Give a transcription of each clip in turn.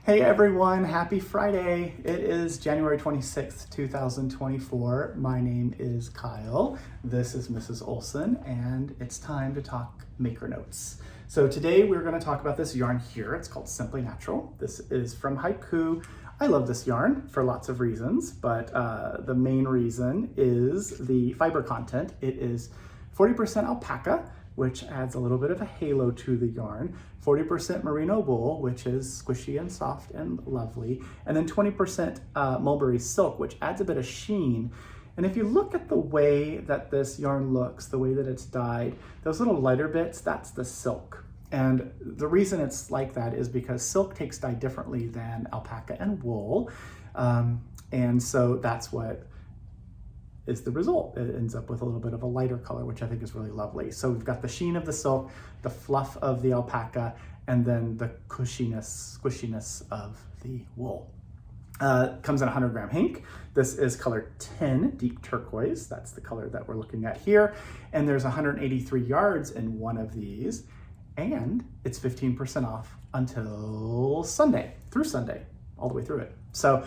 Hey everyone, happy Friday. It is January 26th, 2024. My name is Kyle. This is Mrs. Olson, and it's time to talk maker notes. So today we're going to talk about this yarn here. It's called Simply Natural. This is from Haiku. I love this yarn for lots of reasons, but the main reason is the fiber content. It is 40% alpaca, which adds a little bit of a halo to the yarn, 40% merino wool, which is squishy and soft and lovely, and then 20% mulberry silk, which adds a bit of sheen. And if you look at the way that this yarn looks, the way that it's dyed, those little lighter bits, that's the silk. And the reason it's like that is because silk takes dye differently than alpaca and wool. And so that's what is the result. It ends up with a little bit of a lighter color, which I think is really lovely. So we've got the sheen of the silk, the fluff of the alpaca, and then the squishiness of the wool. Comes in 100 gram hank. This is color 10, deep turquoise. That's the color that we're looking at here. And there's 183 yards in one of these, and it's 15% off until Sunday, through Sunday, all the way through it. So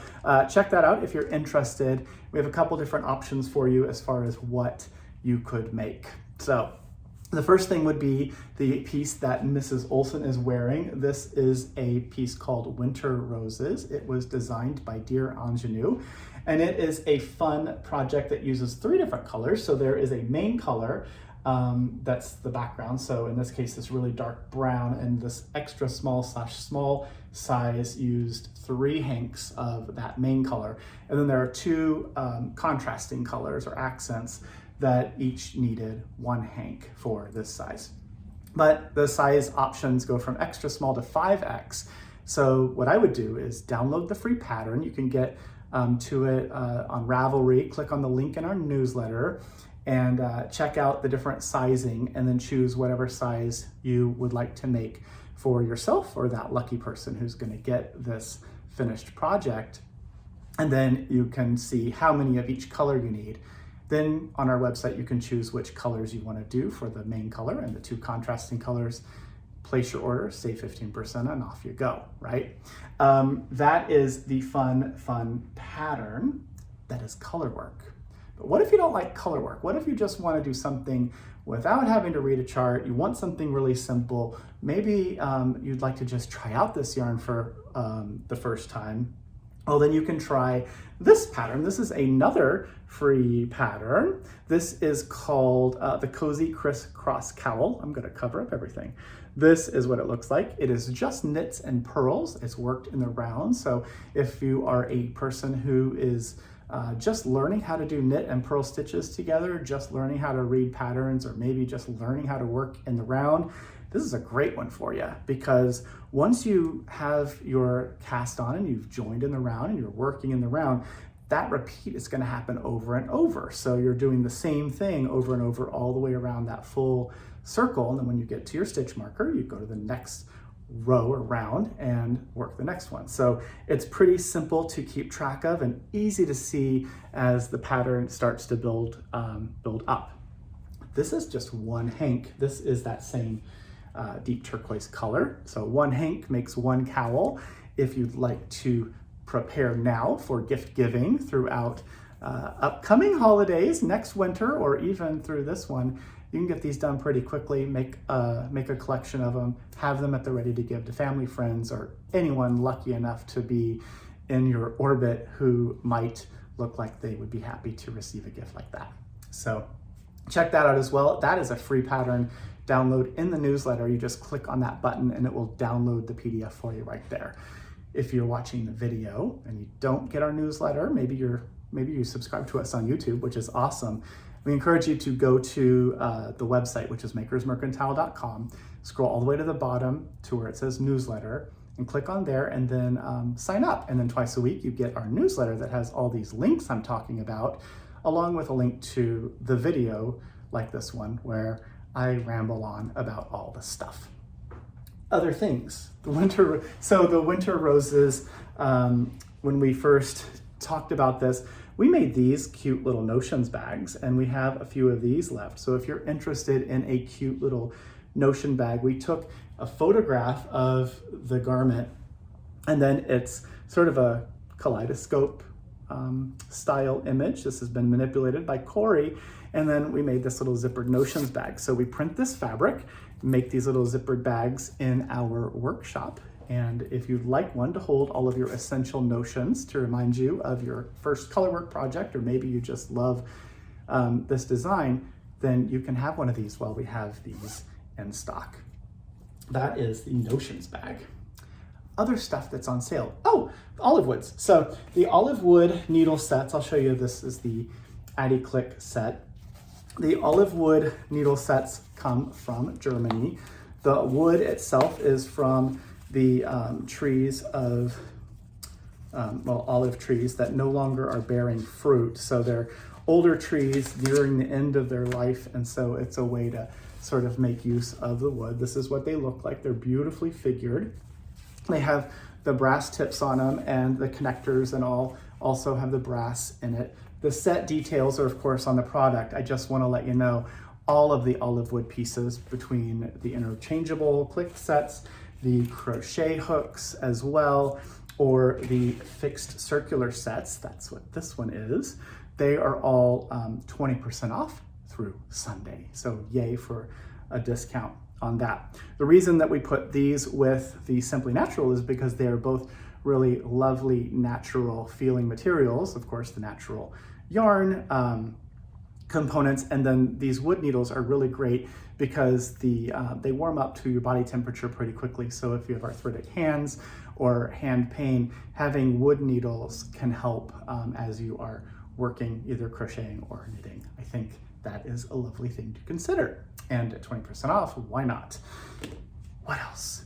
check that out if you're interested. We have a couple different options for you as far as what you could make. So the first thing would be the piece that Mrs. Olson is wearing. This is a piece called Winter Roses. It was designed by Dear Ingenue, and it is a fun project that uses 3 different colors. So there is a main color, that's the background. So in this case, this really dark brown, and this extra small / small size used 3 hanks of that main color. And then there are 2 contrasting colors or accents that each needed 1 hank for this size. But the size options go from extra small to 5X. So what I would do is download the free pattern. You can get to it on Ravelry. Click on the link in our newsletter and check out the different sizing, and then choose whatever size you would like to make for yourself or that lucky person who's going to get this finished project. And then you can see how many of each color you need. Then on our website, you can choose which colors you want to do for the main color and the 2 contrasting colors. Place your order, save 15%, and off you go, right? That is the fun pattern that is color work. But what if you don't like color work? What if you just want to do something without having to read a chart? You want something really simple. Maybe you'd like to just try out this yarn for the first time. Well, then you can try this pattern. This is another free pattern. This is called the Cozy Crisscross Cowl. I'm going to cover up everything. This is what it looks like. It is just knits and purls. It's worked in the round. So if you are a person who is just learning how to do knit and purl stitches together, just learning how to read patterns, or maybe just learning how to work in the round, this is a great one for you, because once you have your cast on and you've joined in the round and you're working in the round, that repeat is going to happen over and over. So you're doing the same thing over and over all the way around that full circle. And then when you get to your stitch marker, you go to the next row or round and work the next one. So it's pretty simple to keep track of and easy to see as the pattern starts to build up. This is just 1 hank. This is that same deep turquoise color. So 1 hank makes 1 cowl. If you'd like to prepare now for gift giving throughout upcoming holidays, next winter, or even through this one, you can get these done pretty quickly. Make a collection of them, have them at the ready to give to family, friends, or anyone lucky enough to be in your orbit who might look like they would be happy to receive a gift like that. So check that out as well. That is a free pattern. Download in the newsletter. You just click on that button and it will download the PDF for you right there. If you're watching the video and you don't get our newsletter, maybe you subscribe to us on YouTube, which is awesome. We encourage you to go to the website, which is makersmercantile.com, scroll all the way to the bottom to where it says newsletter, and click on there, and then sign up. And then twice a week you get our newsletter that has all these links I'm talking about, along with a link to the video like this one where I ramble on about all the stuff. Other things, the winter roses, when we first talked about this, we made these cute little notions bags, and we have a few of these left. So if you're interested in a cute little notion bag, we took a photograph of the garment And then it's sort of a kaleidoscope style image. This has been manipulated by Corey. And then we made this little zippered notions bag. So we print this fabric, make these little zippered bags in our workshop. And if you'd like one to hold all of your essential notions to remind you of your first colorwork project, or maybe you just love this design, then you can have one of these while we have these in stock. That is the notions bag. Other stuff that's on sale. Oh, Olivewoods. So the Olivewood needle sets, I'll show you, this is the Addy Click set. The Olivewood needle sets come from Germany. The wood itself is from the trees of, olive trees that no longer are bearing fruit. So they're older trees nearing the end of their life, and so it's a way to sort of make use of the wood. This is what they look like. They're beautifully figured. They have the brass tips on them, and the connectors and all also have the brass in it. The set details are, of course, on the product. I just want to let you know all of the Olivewood pieces, between the interchangeable click sets, the crochet hooks as well, or the fixed circular sets. That's what this one is. They are all 20% off through Sunday. So yay for a discount on that. The reason that we put these with the Simply Natural is because they are both really lovely natural feeling materials. Of course, the natural yarn components, and then these wood needles are really great because they warm up to your body temperature pretty quickly. So if you have arthritic hands or hand pain, having wood needles can help as you are working, either crocheting or knitting. I think that is a lovely thing to consider. And at 20% off, why not? What else?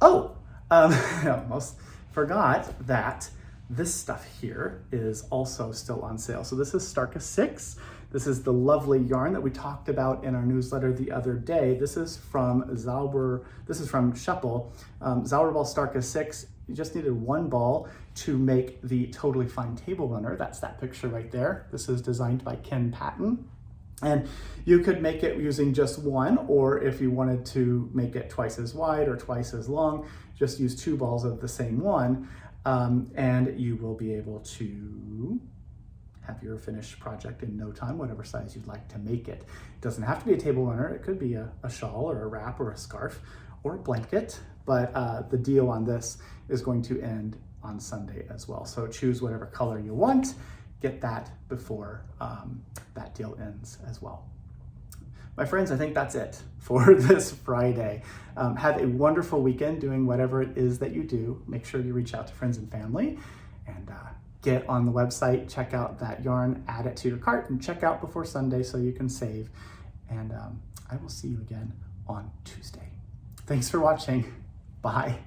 Oh, I almost forgot that this stuff here is also still on sale. So this is Starka 6. This is the lovely yarn that we talked about in our newsletter the other day. This is from Zauber, this is from Scheppel. Zauberball Starka 6. You just needed one ball to make the Totally Fine table runner. That's that picture right there. This is designed by Ken Patton. And you could make it using just one, or if you wanted to make it twice as wide or twice as long, just use 2 balls of the same one, and you will be able to have your finished project in no time, whatever size you'd like to make it. It doesn't have to be a table runner. It could be a shawl or a wrap or a scarf or a blanket, but the deal on this is going to end on Sunday as well. So choose whatever color you want. Get that before that deal ends as well. My friends, I think that's it for this Friday. Have a wonderful weekend doing whatever it is that you do. Make sure you reach out to friends and family, and get on the website, check out that yarn, add it to your cart, and check out before Sunday so you can save. And I will see you again on Tuesday. Thanks for watching. Bye.